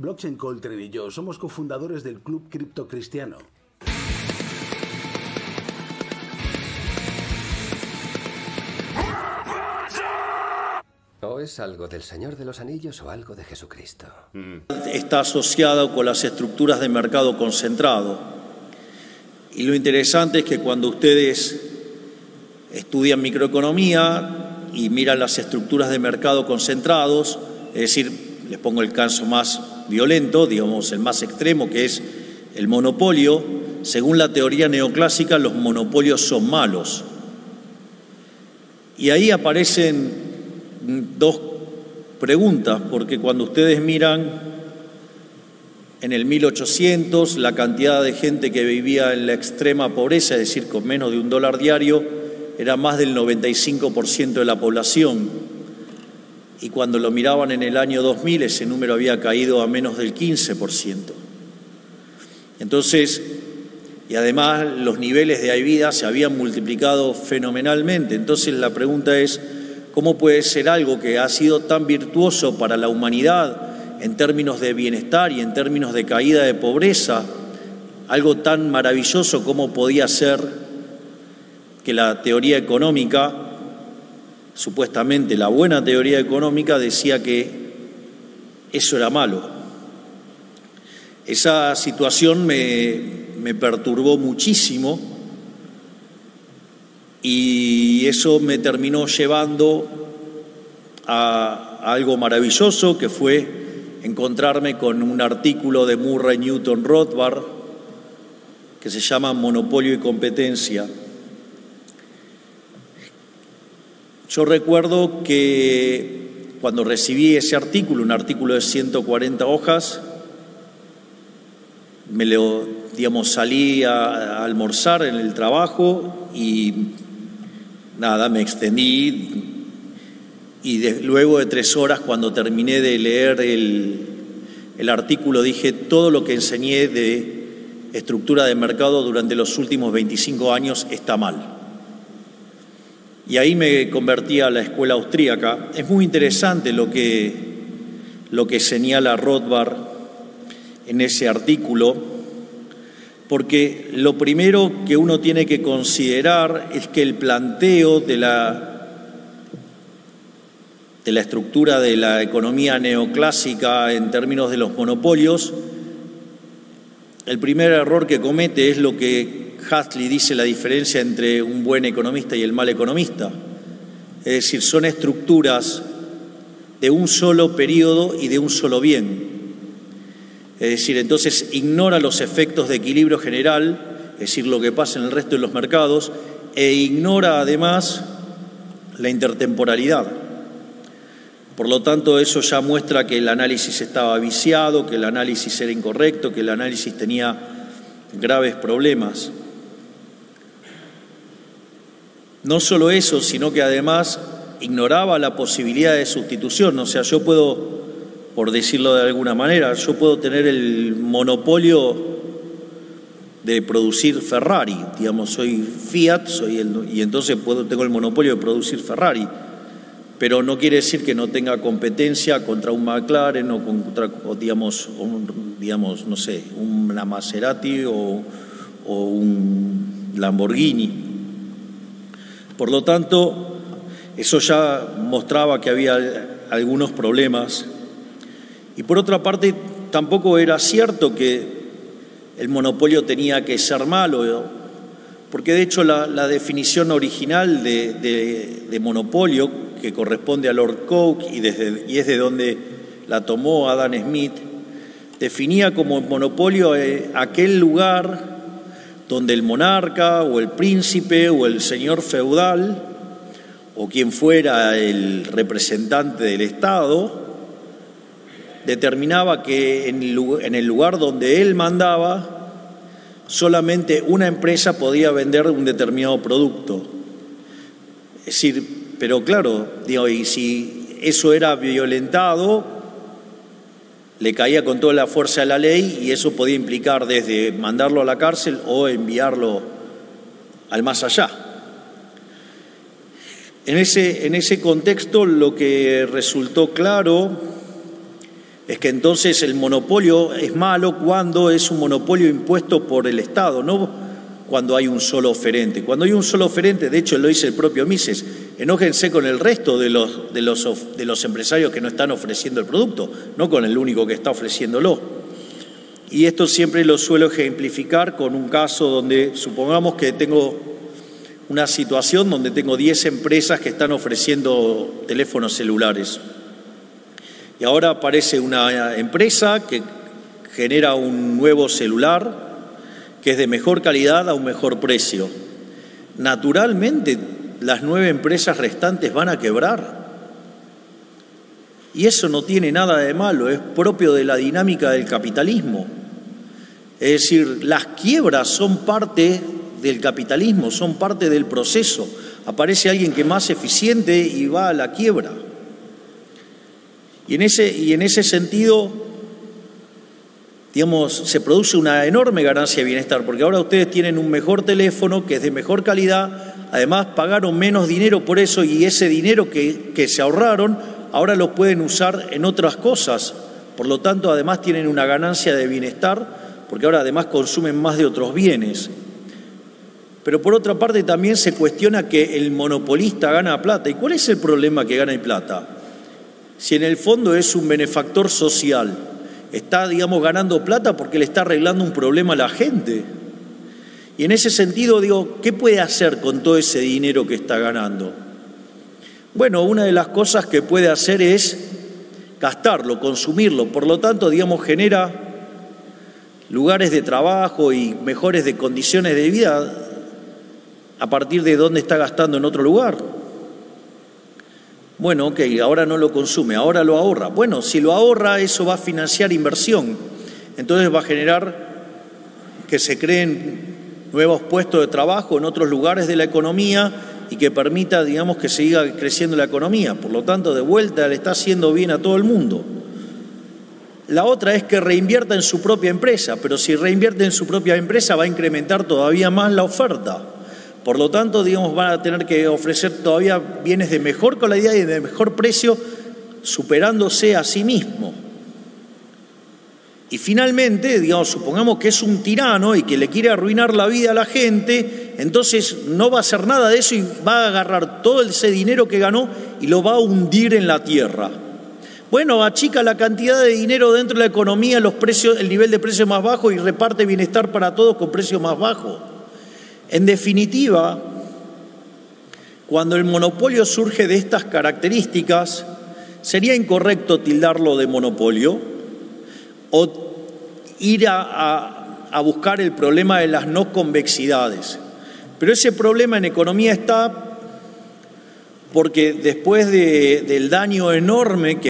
Blockchain Coltrane y yo somos cofundadores del Club Cripto Cristiano. ¿O es algo del Señor de los Anillos o algo de Jesucristo? Está asociado con las estructuras de mercado concentrado. Y lo interesante es que cuando ustedes estudian microeconomía y miran las estructuras de mercado concentrados, es decir, les pongo el caso más violento, digamos el más extremo, que es el monopolio. Según la teoría neoclásica, los monopolios son malos. Y ahí aparecen dos preguntas, porque cuando ustedes miran en el 1800 la cantidad de gente que vivía en la extrema pobreza, es decir, con menos de $1 diario, era más del 95% de la población. Y cuando lo miraban en el año 2000, ese número había caído a menos del 15%. Entonces, y además los niveles de vida se habían multiplicado fenomenalmente. Entonces la pregunta es, ¿cómo puede ser algo que ha sido tan virtuoso para la humanidad en términos de bienestar y en términos de caída de pobreza, algo tan maravilloso como podía ser que la teoría económica, supuestamente la buena teoría económica, decía que eso era malo? Esa situación me perturbó muchísimo y eso me terminó llevando a algo maravilloso, que fue encontrarme con un artículo de Murray Newton Rothbard que se llama Monopolio y Competencia. Yo recuerdo que cuando recibí ese artículo, un artículo de 140 hojas, salí a almorzar en el trabajo y nada, me extendí y luego de 3 horas, cuando terminé de leer el artículo, dije: todo lo que enseñé de estructura de mercado durante los últimos 25 años está mal. Y ahí me convertí a la escuela austríaca. Es muy interesante lo que señala Rothbard en ese artículo, porque lo primero que uno tiene que considerar es que el planteo de la estructura de la economía neoclásica en términos de los monopolios, el primer error que comete es lo que Huxley dice la diferencia entre un buen economista y el mal economista. Es decir, son estructuras de un solo periodo y de un solo bien. Es decir, entonces ignora los efectos de equilibrio general, es decir, lo que pasa en el resto de los mercados, e ignora además la intertemporalidad. Por lo tanto, eso ya muestra que el análisis estaba viciado, que el análisis era incorrecto, que el análisis tenía graves problemas. No solo eso, sino que además ignoraba la posibilidad de sustitución. O sea, yo puedo, por decirlo de alguna manera, yo puedo tener el monopolio de producir Ferrari, digamos, soy Fiat, y entonces tengo el monopolio de producir Ferrari, pero no quiere decir que no tenga competencia contra un McLaren o contra, digamos, no sé, una Maserati o un Lamborghini. Por lo tanto, eso ya mostraba que había algunos problemas. Y por otra parte, tampoco era cierto que el monopolio tenía que ser malo, porque de hecho la definición original de monopolio, que corresponde a Lord Coke y es de donde la tomó Adam Smith, definía como monopolio aquel lugar donde el monarca o el príncipe o el señor feudal o quien fuera el representante del Estado determinaba que en el lugar donde él mandaba solamente una empresa podía vender un determinado producto. Es decir, pero claro, y si eso era violentado, le caía con toda la fuerza de la ley y eso podía implicar desde mandarlo a la cárcel o enviarlo al más allá. En ese contexto, lo que resultó claro es que entonces el monopolio es malo cuando es un monopolio impuesto por el Estado, no cuando hay un solo oferente. Cuando hay un solo oferente, de hecho lo dice el propio Mises, enójense con el resto de los empresarios que no están ofreciendo el producto, no con el único que está ofreciéndolo. Y esto siempre lo suelo ejemplificar con un caso donde supongamos que tengo una situación donde tengo 10 empresas que están ofreciendo teléfonos celulares. Y ahora aparece una empresa que genera un nuevo celular que es de mejor calidad a un mejor precio. Naturalmente, las 9 empresas restantes van a quebrar. Y eso no tiene nada de malo, es propio de la dinámica del capitalismo. Es decir, las quiebras son parte del capitalismo, son parte del proceso. Aparece alguien que es más eficiente y va a la quiebra. Y en ese sentido, digamos, se produce una enorme ganancia de bienestar, porque ahora ustedes tienen un mejor teléfono que es de mejor calidad, además pagaron menos dinero por eso y ese dinero que se ahorraron ahora lo pueden usar en otras cosas. Por lo tanto, además tienen una ganancia de bienestar, porque ahora además consumen más de otros bienes. Pero por otra parte también se cuestiona que el monopolista gana plata. ¿Y cuál es el problema que gana plata? Si en el fondo es un benefactor social, está, digamos, ganando plata porque le está arreglando un problema a la gente. Y en ese sentido, digo, ¿qué puede hacer con todo ese dinero que está ganando? Bueno, una de las cosas que puede hacer es gastarlo, consumirlo. Por lo tanto, digamos, genera lugares de trabajo y mejores de condiciones de vida a partir de dónde está gastando en otro lugar. Bueno, ok, ahora no lo consume, ahora lo ahorra. Bueno, si lo ahorra, eso va a financiar inversión. Entonces va a generar que se creen nuevos puestos de trabajo en otros lugares de la economía y que permita, digamos, que siga creciendo la economía. Por lo tanto, de vuelta le está haciendo bien a todo el mundo. La otra es que reinvierta en su propia empresa, pero si reinvierte en su propia empresa va a incrementar todavía más la oferta. Por lo tanto, digamos, van a tener que ofrecer todavía bienes de mejor calidad y de mejor precio, superándose a sí mismo. Y finalmente, digamos, supongamos que es un tirano y que le quiere arruinar la vida a la gente, entonces no va a hacer nada de eso y va a agarrar todo ese dinero que ganó y lo va a hundir en la tierra. Bueno, achica la cantidad de dinero dentro de la economía, los precios, el nivel de precio más bajo y reparte bienestar para todos con precios más bajos. En definitiva, cuando el monopolio surge de estas características, sería incorrecto tildarlo de monopolio o ir a buscar el problema de las no convexidades. Pero ese problema en economía está porque después del daño enorme que